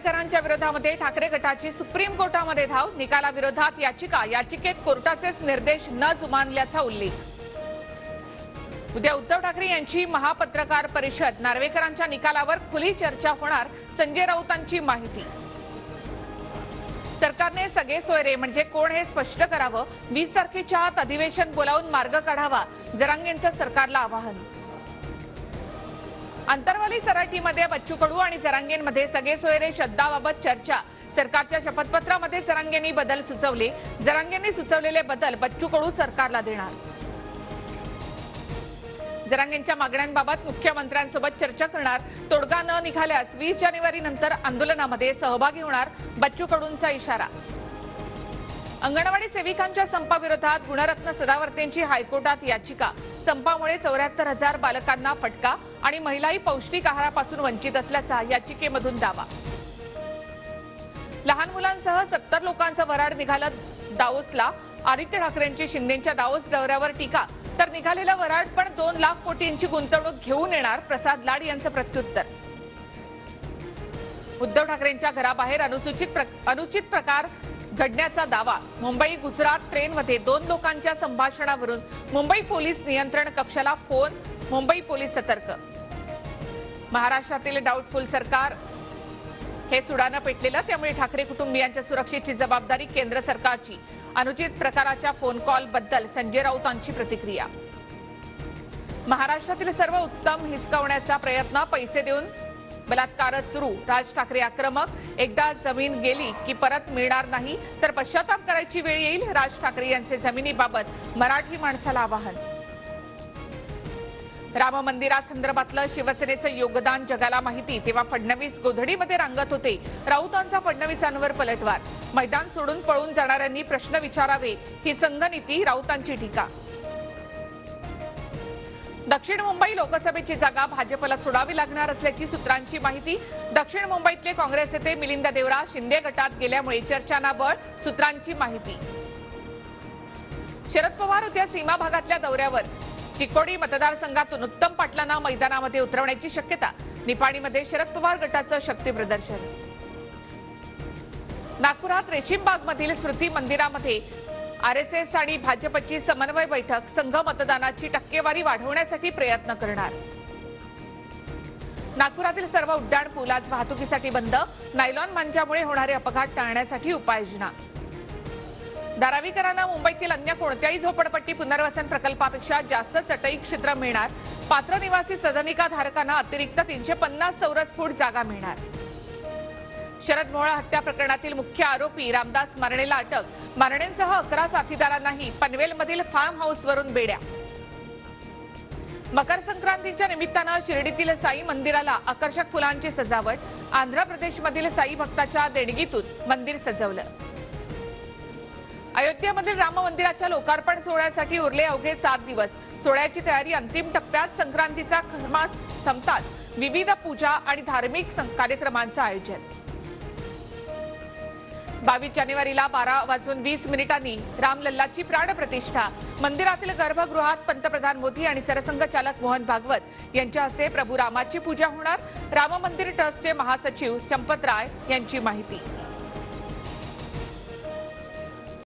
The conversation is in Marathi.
दारव्हेकरांच्या विरोधामध्ये ठाकरे गटाची सुप्रीम कोर्टामध्ये धाव। निकालाविरोधात याचिका, याचिकेत कोर्टाचेच निर्देश न जुमानल्याचा उल्लेख। उद्या उद्धव ठाकरे यांची महापत्रकार परिषद। दारव्हेकरांच्या निकालावर खुली चर्चा होणार, संजय राऊतांची माहिती। सरकारने सगळे सोयरे म्हणजे कोण हे स्पष्ट करावं। 20 तारखेच्या आत अधिवेशन बोलावून मार्ग काढावा, जरांगेंचं सरकारला आवाहन। अंतरवाली सराटीमध्ये बच्चू कडू आणि जरांगेंमध्ये सगळे सोयरे शब्दाबाबत चर्चा। सरकारच्या शपथपत्रामध्ये जरांगेंनी बदल सुचवले। जरांगेंनी सुचवलेले बदल बच्चू कडू सरकारला देणार। जरांगेंच्या मागण्यांबाबत मुख्यमंत्र्यांसोबत चर्चा करणार। तोडगा न निघाल्यास 20 जानेवारी नंतर आंदोलनामध्ये सहभागी होणार, बच्चू कडूंचा इशारा। अंगणवाडी सेविकांच्या संपाविरोधात गुणरत्न सदावर्तेंची हायकोर्टात याचिका। संपामुळे 74,000 बालकांना फटका आणि महिलाही पौष्टिक आहारापासून वंचित असल्याचा याचिकेमधून दावा। लहान मुलांसह 70 लोकांचं वऱ्हाड निघालं दावोसला। आदित्य ठाकरेंची शिंदेंच्या दावोस दौऱ्यावर टीका, तर निघालेलं वऱ्हाड पण 2 लाख कोटींची गुंतवणूक घेऊन येणार, प्रसाद लाड यांचं प्रत्युत्तर। उद्धव ठाकरेंच्या घराबाहेर अनुचित प्रकार घडण्याचा दावा। मुंबई गुजरात ट्रेनमध्ये 2 लोकांच्या संभाषणावरून मुंबई पोलीस नियंत्रण कक्षाला फोन, मुंबई पोलीस सतर्क। महाराष्ट्रातील डाऊटफुल सरकार हे सुडानं पेटलेलं, त्यामुळे ठाकरे कुटुंबियांच्या सुरक्षेची जबाबदारी केंद्र सरकारची। अनुचित प्रकाराच्या फोन कॉल बद्दल संजय राऊतांची प्रतिक्रिया। महाराष्ट्रातील सर्व उत्तम हिसकावण्याचा प्रयत्न, पैसे देऊन बलात्कारच सुरू। राज ठाकरे आक्रमक, एकदा जमीन गेली की परत मिळणार नाही, तर पश्चाताप करायची वेळ येईल। राज ठाकरे यांचे जमिनीबाबत मराठी माणसाला आवाहन। राम मंदिरासंदर्भातलं शिवसेनेचं योगदान जगाला माहिती, तेव्हा फडणवीस गोधडीमध्ये रांगत होते। राऊतांचा फडणवीसांवर पलटवार। मैदान सोडून पळून जाणाऱ्यांनी प्रश्न विचारावे, ही संघनीती, राऊतांची टीका। दक्षिण मुंबई लोकसभेची जागा भाजपला सोडावी लागणार असल्याची सूत्रांची माहिती। दक्षिण मुंबईतले काँग्रेस नेते मिलिंद देवरा शिंदे गटात गेल्यामुळे चर्चांना बळ, सूत्रांची माहिती। शरद पवार उद्या सीमा भागातल्या दौऱ्यावर। चिकोडी मतदारसंघातून उत्तम पाटलांना मैदानामध्ये उतरवण्याची शक्यता। निपाणीमध्ये शरद पवार गटाचं शक्ती प्रदर्शन। नागपुरात रेशीमबागमधील स्मृती मंदिरामध्ये आरएसएस आणि भाजपची समन्वय बैठक। संघ मतदानाची टक्केवारी वाढवण्यासाठी प्रयत्न करणार। नागपुरातील सर्व उड्डाण पूल आज वाहतुकीसाठी बंद। नायलॉन मांजामुळे होणारे अपघात टाळण्यासाठी उपाययोजना। धारावीकरांना मुंबईतील अन्य कोणत्याही झोपडपट्टी पुनर्वसन प्रकल्पापेक्षा जास्त चटई क्षेत्र मिळणार। पात्र निवासी सदनिका धारकांना अतिरिक्त 350 चौरस फूट जागा मिळणार। शरद मोहोळ हत्या प्रकरणातील मुख्य आरोपी रामदास मारणेला अटक। मारणेंसह 11 साथीदारांनाही पनवेलमधील फार्म हाऊसवरून बेड्या। मकर संक्रांतीच्या निमित्तानं शिर्डीतील साई मंदिराला आकर्षक फुलांची सजावट। आंध्र प्रदेशमधील साई भक्ताच्या देणगीतून मंदिर सजवलं। अयोध्येमधील राम मंदिराच्या लोकार्पण सोहळ्यासाठी उरले अवघे 7 दिवस। सोहळ्याची तयारी अंतिम टप्प्यात। संक्रांतीचा खरमास संपताच विविध पूजा आणि धार्मिक कार्यक्रमांचं आयोजन। 22 जानेवारीला 12:20 रामलल्लाची प्राणप्रतिष्ठा। मंदिरातील गर्भगृहात पंतप्रधान मोदी आणि सरसंघचालक मोहन भागवत यांच्या हस्ते प्रभू रामाची पूजा होणार। राम मंदिर ट्रस्टचे महासचिव चंपत राय यांची माहिती।